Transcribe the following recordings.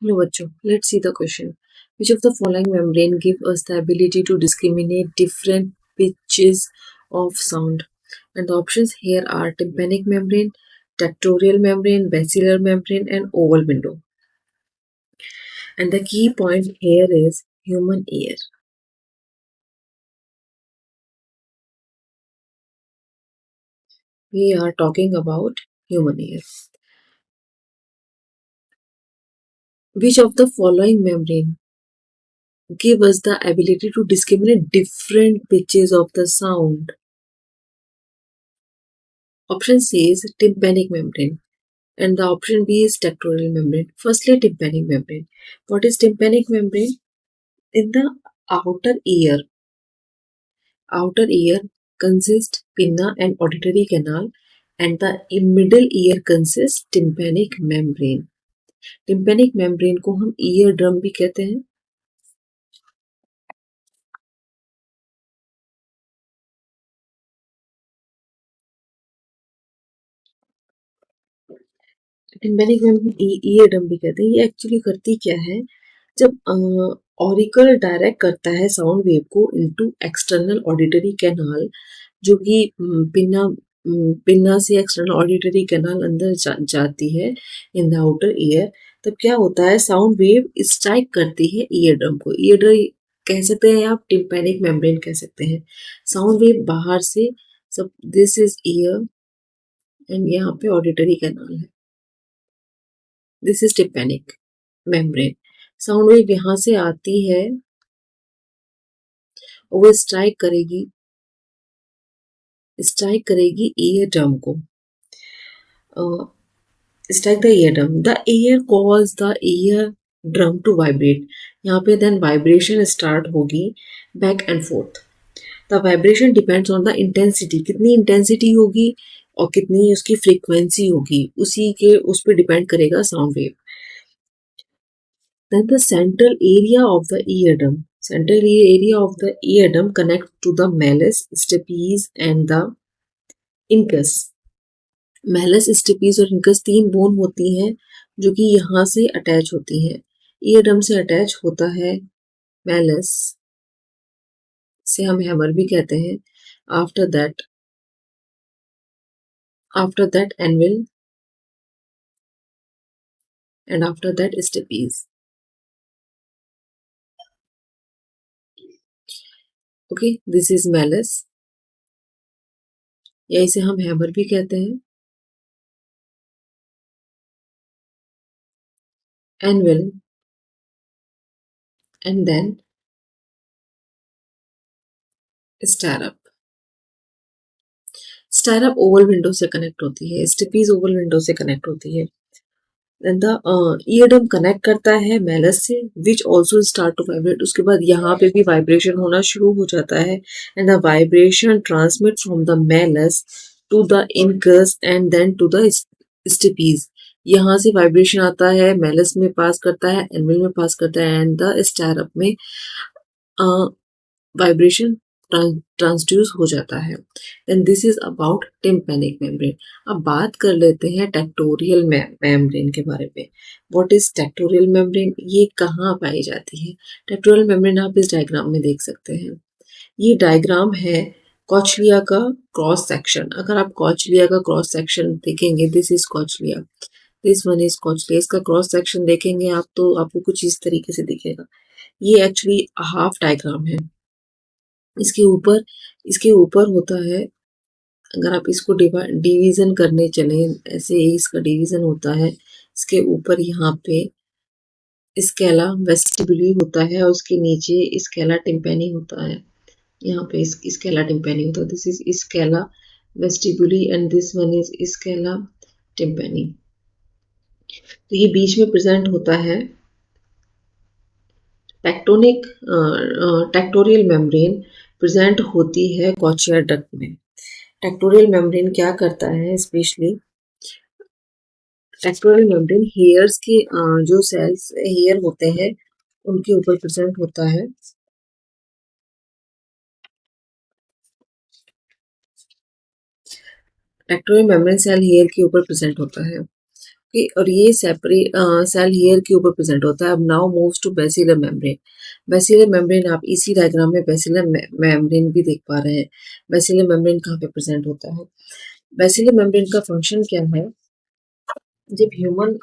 Hello बच्चों, let's see the question. Which of the following membrane give us the ability to discriminate different pitches of sound? And the options here are tympanic membrane, tectorial membrane, basilar membrane, and oval window. And the key point here is human ear. We are talking about human ear. Which of the following membrane give us the ability to discriminate different pitches of the sound? Option C is tympanic membrane. And the option B is tectorial membrane. Firstly, tympanic membrane. What is tympanic membrane? In the outer ear consists pinna and auditory canal, and the middle ear consists tympanic membrane. tympanic membrane को हम ear drum भी कहते हैं. tympanic membrane ear drum भी कहते हैं. ये actually करती क्या है? जब ऑरिकल डायरेक्ट करता है साउंड वेव को इनटू एक्सटर्नल ऑडिटरी कैनाल, जो कि पिन्ना से एक्सटर्नल ऑडिटरी कैनाल अंदर जाती है इन द आउटर ईयर, तब क्या होता है? साउंड वेव स्ट्राइक करती है ईयर ड्रम को. ईयर ड्रम कह सकते हैं, आप टिम्पैनिक मेम्ब्रेन कह सकते हैं. साउंड वेव बाहर से, सब दिस इज ईयर एंड यहाँ पे ऑडिटरी कैनाल है. This is tympanic membrane. Sound wave यहाँ से आती है और वो स्ट्राइक करेगी ईयर ड्रम को. strike the eardrum. The ear cause the ear drum to vibrate. यहाँ पे then vibration start होगी back and forth. The vibration depends on the intensity. कितनी intensity होगी और कितनी उसकी frequency होगी, उस पे depend करेगा sound wave. Then the central area of the eardrum. Central area of the eardrum connect to the malleus, stapes and the incus. Malleus, stapes और इनकस 3 बोन होती हैं जो कि यहाँ से अटैच होती हैं. ईयरड्रम से अटैच होता है मैलस, से हम हैमर भी कहते हैं. After that anvil and after that stapes. Okay, this is malleus, या इसे हम हैमर भी कहते हैं. Anvil and then stirrup. Stirrup oval window से कनेक्ट होती है, स्टिपीज ओवल विंडो से कनेक्ट होती है. द ईयरडम कनेक्ट करता है मैलस से, which also start to vibrate. उसके बाद यहाँ पे भी वाइब्रेशन होना शुरू हो जाता है and the vibration transmit from the malleus to the incus and then to the stapes. यहाँ से वाइब्रेशन आता है, मैलस में पास करता है, एनविल में पास करता है एंड द स्टैरअप में वाइब्रेशन ट्रांसड्यूस हो जाता है. And this is about tympanic membrane. अब बात कर लेते हैं टेक्टोरियल मेम्ब्रेन के बारे में. What is tectorial membrane? ये कहाँ पाई जाती है? टेक्टोरियल मेम्ब्रेन आप इस डायग्राम में देख सकते हैं. ये डायग्राम है कॉचलिया का क्रॉस सेक्शन. अगर आप कॉचलिया का क्रॉस सेक्शन देखेंगे, this is कॉचलिया, this one is कॉचलिया. इसका क्रॉस सेक्शन देखेंगे आप तो आपको कुछ इस तरीके से दिखेगा. ये एक्चुअली हाफ डायग्राम है. इसके ऊपर होता है, अगर आप इसको डिवीजन करने चले, ऐसे ही इसका डिवीजन होता है. इसके ऊपर यहाँ पे स्केला वेस्टिबुली होता है और उसके नीचे स्केला टिम्पैनी होता है. यहाँ पे स्केला टिम्पैनी होता है. This is scala vestibuli and this one is scala tympani. तो ये बीच में प्रेजेंट होता है. टेक्टोरियल मेम्ब्रेन प्रेजेंट होती है कॉचियर डक्ट में. टेक्टोरियल मेम्ब्रेन क्या करता है? स्पेशली टेक्टोरियल मेम्ब्रेन हेयर्स के जो सेल्स हेयर होते हैं उनके ऊपर प्रेजेंट होता है. टेक्टोरियल मेम्ब्रेन सेल हेयर के ऊपर प्रेजेंट होता है कि और ये सेपरेट सेल हेयर के ऊपर प्रेजेंट होता है। अब now moves to basilar membrane. Basilar membrane आप इसी डायग्राम में बेसिलर मेम्ब्रेन भी देख पा रहे हैं। बेसिलर मेम्ब्रेन कहाँ पे प्रेजेंट होता है? बेसिलर मेम्ब्रेन का फंक्शन क्या है? जब ह्यूमन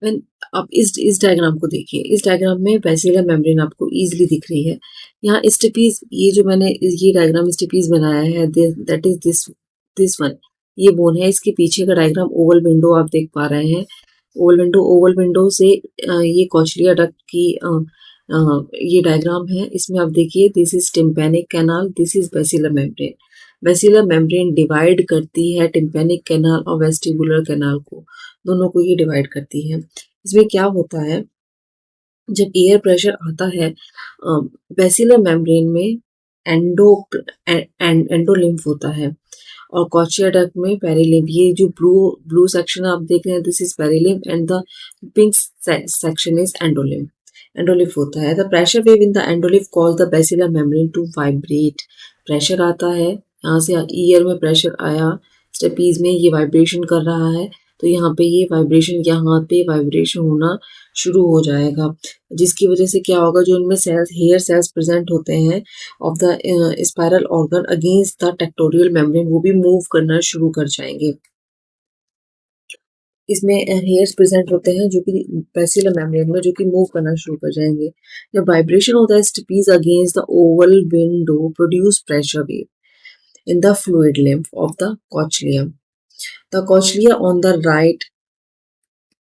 When आप इस डायग्राम को देखिए। इस डायग्राम में बेसिलर मेम्ब्रेन आपको इजीली दिख रही है। यहाँ स्टेपीज, ये जो मैंने ये डायग्राम स्टेपीज बनाया है, दैट इज दिस वन, ये बोन है। इसके पीछे का डायग्राम ओवल विंडो आप देख पा रहे हैं। ओवल विंडो से ये कॉचलिया डक्ट की ये डायग्राम है। इसमें आप देखिए, this is tympanic canal, this is basilar membrane. Basilar membrane divide करती है टिम्पैनिक कैनाल और वेस्टिबुलर कैनाल को, दोनों को ये डिवाइड करती है। इसमें क्या होता है, जब एयर प्रेशर आता है बेसिलर मेम्ब्रेन में एंडो एंडोलिम्फ होता है और कॉचिया डक्ट में पेरिलिम्फ। ये जो ब्लू ब्लू सेक्शन आप देख रहे हैं, this is perilymph and the pink section is endolymph. Endolymph होता है। The pressure wave in the endolymph cause the basilar membrane to vibrate. Pressure आता है, यहाँ से ईयर में प्रेशर आया, स्टेपीज में ये वाइब्रेशन कर रहा है, तो यहाँ पे ये वाइब्रेशन, यहाँ पे वाइब्रेशन होना शुरू हो जाएगा, जिसकी वजह से क्या होगा, जो इनमें सेल्स, हेयर सेल्स प्रेजेंट होते हैं of the spiral organ against the tectorial membrane, वो भी मूव करना शुरू कर जाएंगे। इसमें हेयर्स प्रेजेंट होते हैं जो कि बेसिलर मेम्ब्रेन में, जो कि मूव करना शुरू कर जाएंगे। जब वाइब्रेशन होता है stapes against the oval window produce pressure wave in the fluid lymph of the cochlea. The cochlea on the right,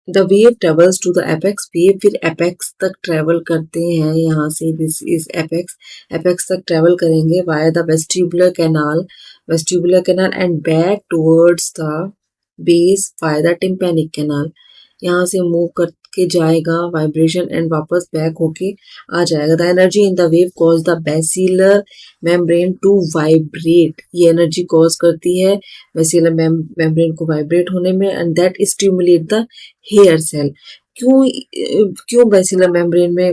the wave travels to the apex. Wave फिर एपेक्स तक ट्रेवल करते हैं, यहाँ से दिस इज एपेक्स, एपेक्स तक travel करेंगे via the vestibular canal and back towards the base via the tympanic canal. यहाँ से मूव करके जाएगा वाइब्रेशन एंड वापस बैक होके आ जाएगा। The energy in the wave cause the basilar membrane to vibrate. ये एनर्जी कॉज करती है बेसिलर मेम्ब्रेन को वाइब्रेट होने में, and that stimulate the hair cell. क्यों क्यों बेसिलर मेम्ब्रेन में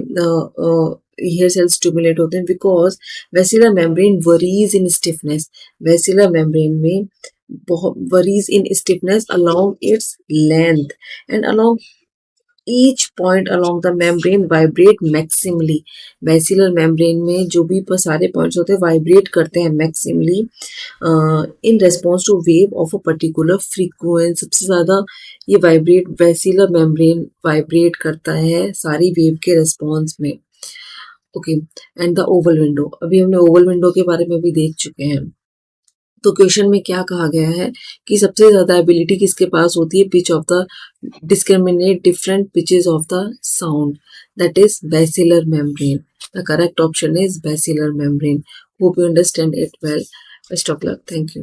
हेयर सेल स्टिमुलेट होते हैं? Because basilar membrane varies in stiffness. Basilar membrane में बहुत varies in stiffness along its length and along each point along the membrane vibrate maximally। Basilar membrane में जो भी सारे पॉइंट्स होते हैं वाइब्रेट करते हैं maximally in response to wave of a particular frequency. सबसे ज़्यादा ये वाइब्रेट, बेसिलर मेम्ब्रेन वाइब्रेट करता है सारी वेव के रेस्पॉन्स में। Okay, and the oval window, अभी हमने ओवल विंडो के बारे में भी देख चुके हैं। तो क्वेश्चन में क्या कहा गया है कि सबसे ज्यादा एबिलिटी किसके पास होती है? Pitch of the discriminate different pitches of the sound, that is basilar membrane. The correct option is basilar membrane. Hope you understand it well. Best of luck, thank you.